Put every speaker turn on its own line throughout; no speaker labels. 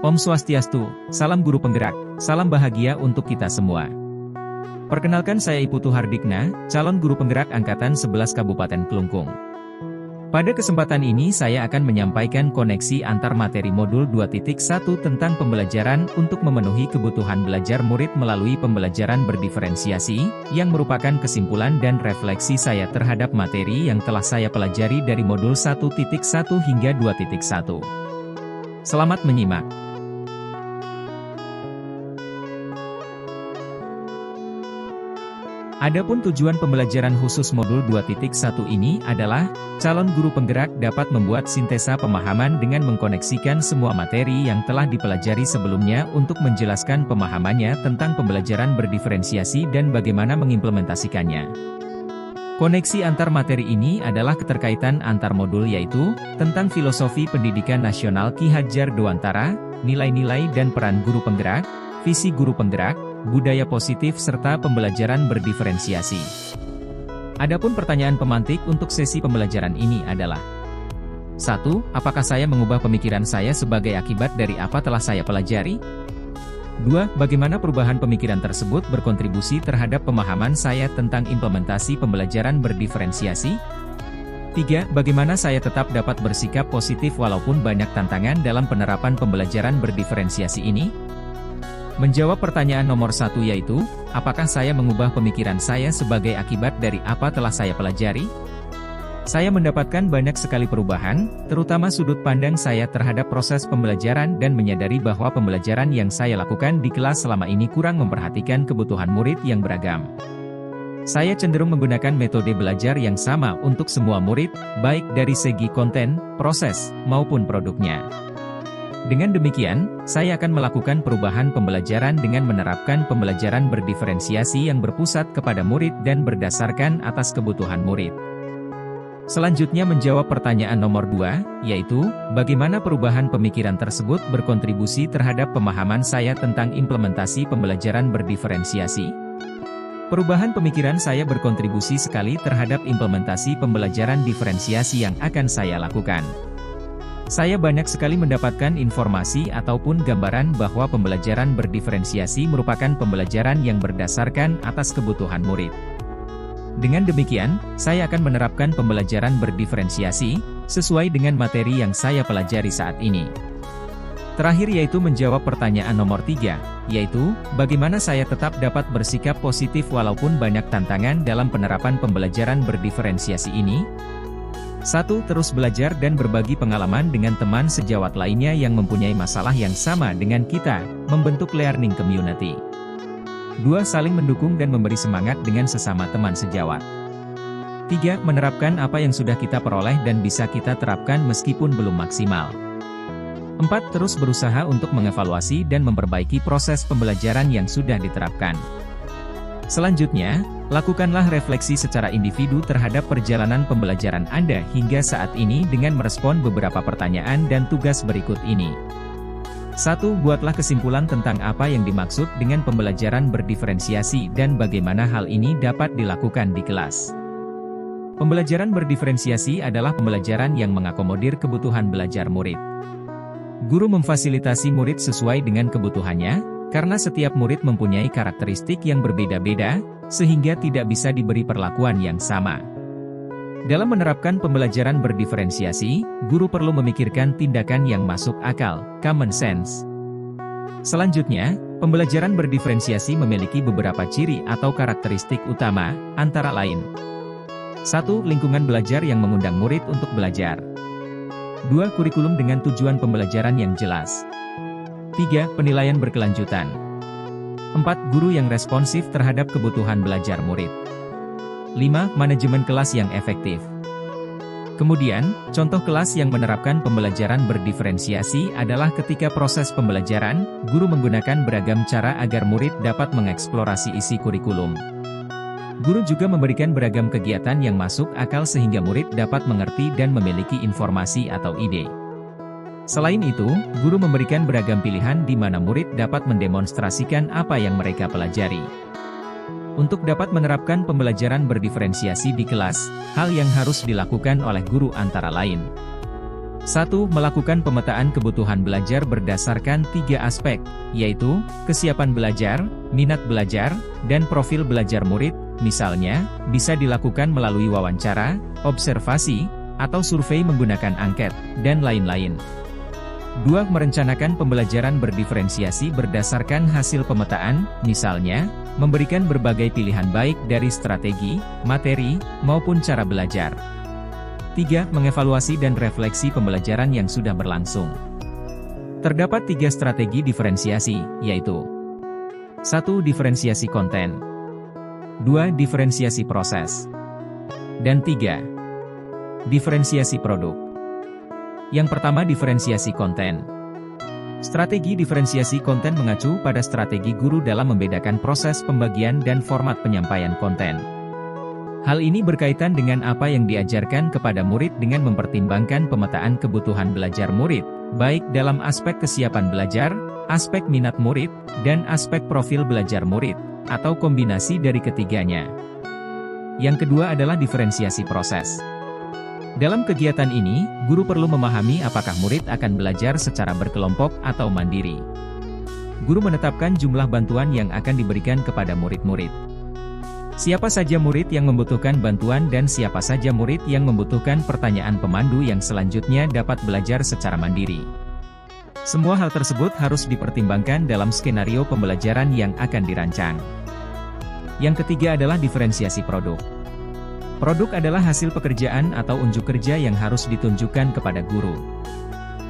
Om Swastiastu, salam guru penggerak, salam bahagia untuk kita semua. Perkenalkan saya Iputu Hardikna, calon guru penggerak Angkatan 11 Kabupaten Klungkung. Pada kesempatan ini saya akan menyampaikan koneksi antar materi modul 2.1 tentang pembelajaran untuk memenuhi kebutuhan belajar murid melalui pembelajaran berdiferensiasi, yang merupakan kesimpulan dan refleksi saya terhadap materi yang telah saya pelajari dari modul 1.1 hingga 2.1. Selamat menyimak. Adapun tujuan pembelajaran khusus modul 2.1 ini adalah, calon guru penggerak dapat membuat sintesa pemahaman dengan mengkoneksikan semua materi yang telah dipelajari sebelumnya untuk menjelaskan pemahamannya tentang pembelajaran berdiferensiasi dan bagaimana mengimplementasikannya. Koneksi antar materi ini adalah keterkaitan antar modul yaitu, tentang filosofi pendidikan nasional Ki Hadjar Dewantara, nilai-nilai dan peran guru penggerak, visi guru penggerak, budaya positif serta pembelajaran berdiferensiasi. Adapun pertanyaan pemantik untuk sesi pembelajaran ini adalah 1. Apakah saya mengubah pemikiran saya sebagai akibat dari apa telah saya pelajari? 2. Bagaimana perubahan pemikiran tersebut berkontribusi terhadap pemahaman saya tentang implementasi pembelajaran berdiferensiasi? 3. Bagaimana saya tetap dapat bersikap positif walaupun banyak tantangan dalam penerapan pembelajaran berdiferensiasi ini? Menjawab pertanyaan nomor 1 yaitu, apakah saya mengubah pemikiran saya sebagai akibat dari apa telah saya pelajari? Saya mendapatkan banyak sekali perubahan, terutama sudut pandang saya terhadap proses pembelajaran dan menyadari bahwa pembelajaran yang saya lakukan di kelas selama ini kurang memperhatikan kebutuhan murid yang beragam. Saya cenderung menggunakan metode belajar yang sama untuk semua murid, baik dari segi konten, proses, maupun produknya. Dengan demikian, saya akan melakukan perubahan pembelajaran dengan menerapkan pembelajaran berdiferensiasi yang berpusat kepada murid dan berdasarkan atas kebutuhan murid. Selanjutnya menjawab pertanyaan nomor 2, yaitu, bagaimana perubahan pemikiran tersebut berkontribusi terhadap pemahaman saya tentang implementasi pembelajaran berdiferensiasi? Perubahan pemikiran saya berkontribusi sekali terhadap implementasi pembelajaran diferensiasi yang akan saya lakukan. Saya banyak sekali mendapatkan informasi ataupun gambaran bahwa pembelajaran berdiferensiasi merupakan pembelajaran yang berdasarkan atas kebutuhan murid. Dengan demikian, saya akan menerapkan pembelajaran berdiferensiasi, sesuai dengan materi yang saya pelajari saat ini. Terakhir yaitu menjawab pertanyaan nomor 3, yaitu, bagaimana saya tetap dapat bersikap positif walaupun banyak tantangan dalam penerapan pembelajaran berdiferensiasi ini? 1. Terus belajar dan berbagi pengalaman dengan teman sejawat lainnya yang mempunyai masalah yang sama dengan kita, membentuk learning community. 2. Saling mendukung dan memberi semangat dengan sesama teman sejawat. 3. Menerapkan apa yang sudah kita peroleh dan bisa kita terapkan meskipun belum maksimal. 4. Terus berusaha untuk mengevaluasi dan memperbaiki proses pembelajaran yang sudah diterapkan. Selanjutnya, lakukanlah refleksi secara individu terhadap perjalanan pembelajaran Anda hingga saat ini dengan merespon beberapa pertanyaan dan tugas berikut ini. 1. Buatlah kesimpulan tentang apa yang dimaksud dengan pembelajaran berdiferensiasi dan bagaimana hal ini dapat dilakukan di kelas. Pembelajaran berdiferensiasi adalah pembelajaran yang mengakomodir kebutuhan belajar murid. Guru memfasilitasi murid sesuai dengan kebutuhannya, karena setiap murid mempunyai karakteristik yang berbeda-beda, sehingga tidak bisa diberi perlakuan yang sama. Dalam menerapkan pembelajaran berdiferensiasi, guru perlu memikirkan tindakan yang masuk akal, common sense. Selanjutnya, pembelajaran berdiferensiasi memiliki beberapa ciri atau karakteristik utama, antara lain. 1. Lingkungan belajar yang mengundang murid untuk belajar. 2. Kurikulum dengan tujuan pembelajaran yang jelas. 3. Penilaian berkelanjutan. 4. Guru yang responsif terhadap kebutuhan belajar murid. 5. Manajemen kelas yang efektif. Kemudian, contoh kelas yang menerapkan pembelajaran berdiferensiasi adalah ketika proses pembelajaran, guru menggunakan beragam cara agar murid dapat mengeksplorasi isi kurikulum. Guru juga memberikan beragam kegiatan yang masuk akal sehingga murid dapat mengerti dan memiliki informasi atau ide. Selain itu, guru memberikan beragam pilihan di mana murid dapat mendemonstrasikan apa yang mereka pelajari. Untuk dapat menerapkan pembelajaran berdiferensiasi di kelas, hal yang harus dilakukan oleh guru antara lain. 1. Melakukan pemetaan kebutuhan belajar berdasarkan 3 aspek, yaitu, kesiapan belajar, minat belajar, dan profil belajar murid, misalnya, bisa dilakukan melalui wawancara, observasi, atau survei menggunakan angket, dan lain-lain. 2. Merencanakan pembelajaran berdiferensiasi berdasarkan hasil pemetaan, misalnya, memberikan berbagai pilihan baik dari strategi, materi, maupun cara belajar. 3. Mengevaluasi dan refleksi pembelajaran yang sudah berlangsung. Terdapat 3 strategi diferensiasi, yaitu 1. Diferensiasi konten, 2. Diferensiasi proses, dan 3. Diferensiasi produk. Yang pertama, diferensiasi konten. Strategi diferensiasi konten mengacu pada strategi guru dalam membedakan proses pembagian dan format penyampaian konten. Hal ini berkaitan dengan apa yang diajarkan kepada murid dengan mempertimbangkan pemetaan kebutuhan belajar murid, baik dalam aspek kesiapan belajar, aspek minat murid, dan aspek profil belajar murid, atau kombinasi dari ketiganya. Yang kedua adalah diferensiasi proses. Dalam kegiatan ini, guru perlu memahami apakah murid akan belajar secara berkelompok atau mandiri. Guru menetapkan jumlah bantuan yang akan diberikan kepada murid-murid. Siapa saja murid yang membutuhkan bantuan dan siapa saja murid yang membutuhkan pertanyaan pemandu yang selanjutnya dapat belajar secara mandiri. Semua hal tersebut harus dipertimbangkan dalam skenario pembelajaran yang akan dirancang. Yang ketiga adalah diferensiasi produk. Produk adalah hasil pekerjaan atau unjuk kerja yang harus ditunjukkan kepada guru.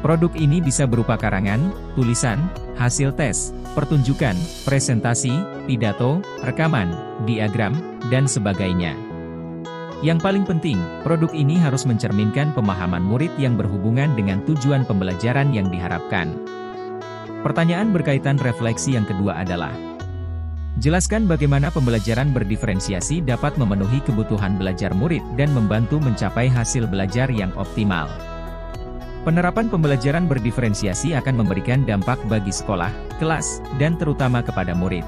Produk ini bisa berupa karangan, tulisan, hasil tes, pertunjukan, presentasi, pidato, rekaman, diagram, dan sebagainya. Yang paling penting, produk ini harus mencerminkan pemahaman murid yang berhubungan dengan tujuan pembelajaran yang diharapkan. Pertanyaan berkaitan refleksi yang kedua adalah, jelaskan bagaimana pembelajaran berdiferensiasi dapat memenuhi kebutuhan belajar murid dan membantu mencapai hasil belajar yang optimal. Penerapan pembelajaran berdiferensiasi akan memberikan dampak bagi sekolah, kelas, dan terutama kepada murid.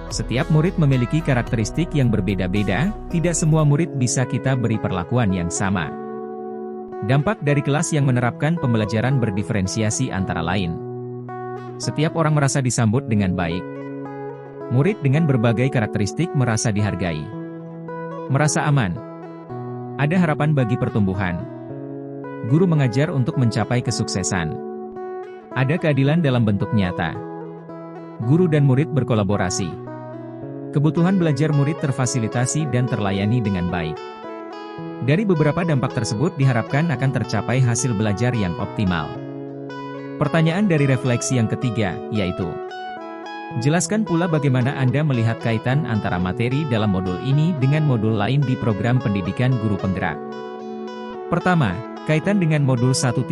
Setiap murid memiliki karakteristik yang berbeda-beda, tidak semua murid bisa kita beri perlakuan yang sama. Dampak dari kelas yang menerapkan pembelajaran berdiferensiasi antara lain, setiap orang merasa disambut dengan baik. Murid dengan berbagai karakteristik merasa dihargai, merasa aman, ada harapan bagi pertumbuhan. Guru mengajar untuk mencapai kesuksesan. Ada keadilan dalam bentuk nyata. Guru dan murid berkolaborasi. Kebutuhan belajar murid terfasilitasi dan terlayani dengan baik. Dari beberapa dampak tersebut diharapkan akan tercapai hasil belajar yang optimal. Pertanyaan dari refleksi yang ketiga, yaitu, jelaskan pula bagaimana Anda melihat kaitan antara materi dalam modul ini dengan modul lain di program pendidikan guru penggerak. Pertama, kaitan dengan modul 1.1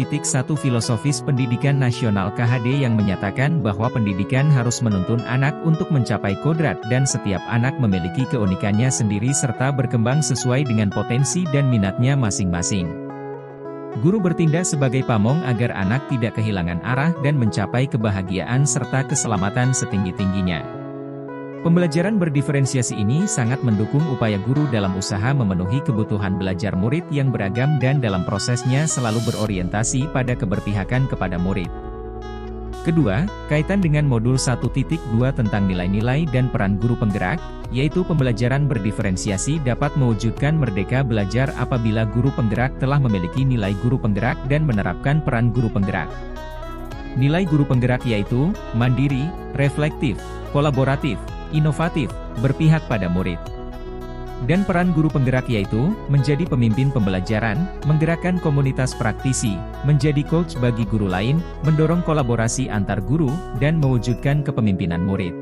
Filosofis Pendidikan Nasional KHD yang menyatakan bahwa pendidikan harus menuntun anak untuk mencapai kodrat dan setiap anak memiliki keunikannya sendiri serta berkembang sesuai dengan potensi dan minatnya masing-masing. Guru bertindak sebagai pamong agar anak tidak kehilangan arah dan mencapai kebahagiaan serta keselamatan setinggi-tingginya. Pembelajaran berdiferensiasi ini sangat mendukung upaya guru dalam usaha memenuhi kebutuhan belajar murid yang beragam dan dalam prosesnya selalu berorientasi pada keberpihakan kepada murid. Kedua, kaitan dengan modul 1.2 tentang nilai-nilai dan peran guru penggerak, yaitu pembelajaran berdiferensiasi dapat mewujudkan merdeka belajar apabila guru penggerak telah memiliki nilai guru penggerak dan menerapkan peran guru penggerak. Nilai guru penggerak yaitu, mandiri, reflektif, kolaboratif, inovatif, berpihak pada murid. Dan peran guru penggerak yaitu, menjadi pemimpin pembelajaran, menggerakkan komunitas praktisi, menjadi coach bagi guru lain, mendorong kolaborasi antar guru, dan mewujudkan kepemimpinan murid.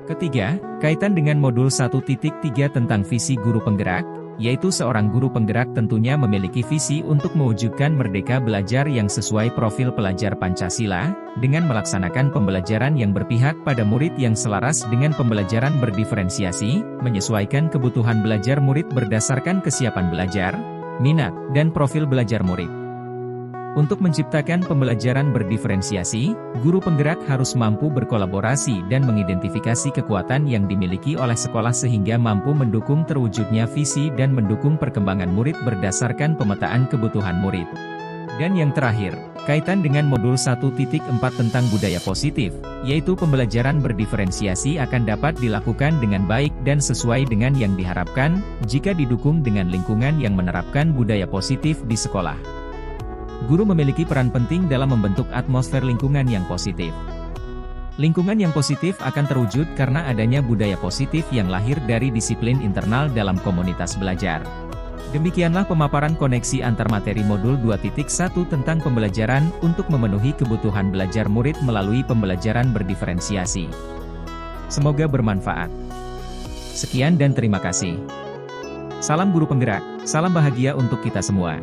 Ketiga, kaitan dengan modul 1.3 tentang visi guru penggerak, yaitu seorang guru penggerak tentunya memiliki visi untuk mewujudkan merdeka belajar yang sesuai profil pelajar Pancasila, dengan melaksanakan pembelajaran yang berpihak pada murid yang selaras dengan pembelajaran berdiferensiasi, menyesuaikan kebutuhan belajar murid berdasarkan kesiapan belajar, minat, dan profil belajar murid. Untuk menciptakan pembelajaran berdiferensiasi, guru penggerak harus mampu berkolaborasi dan mengidentifikasi kekuatan yang dimiliki oleh sekolah sehingga mampu mendukung terwujudnya visi dan mendukung perkembangan murid berdasarkan pemetaan kebutuhan murid. Dan yang terakhir, kaitan dengan modul 1.4 tentang budaya positif, yaitu pembelajaran berdiferensiasi akan dapat dilakukan dengan baik dan sesuai dengan yang diharapkan, jika didukung dengan lingkungan yang menerapkan budaya positif di sekolah. Guru memiliki peran penting dalam membentuk atmosfer lingkungan yang positif. Lingkungan yang positif akan terwujud karena adanya budaya positif yang lahir dari disiplin internal dalam komunitas belajar. Demikianlah pemaparan koneksi antar materi modul 2.1 tentang pembelajaran untuk memenuhi kebutuhan belajar murid melalui pembelajaran berdiferensiasi. Semoga bermanfaat. Sekian dan terima kasih. Salam guru penggerak, salam bahagia untuk kita semua.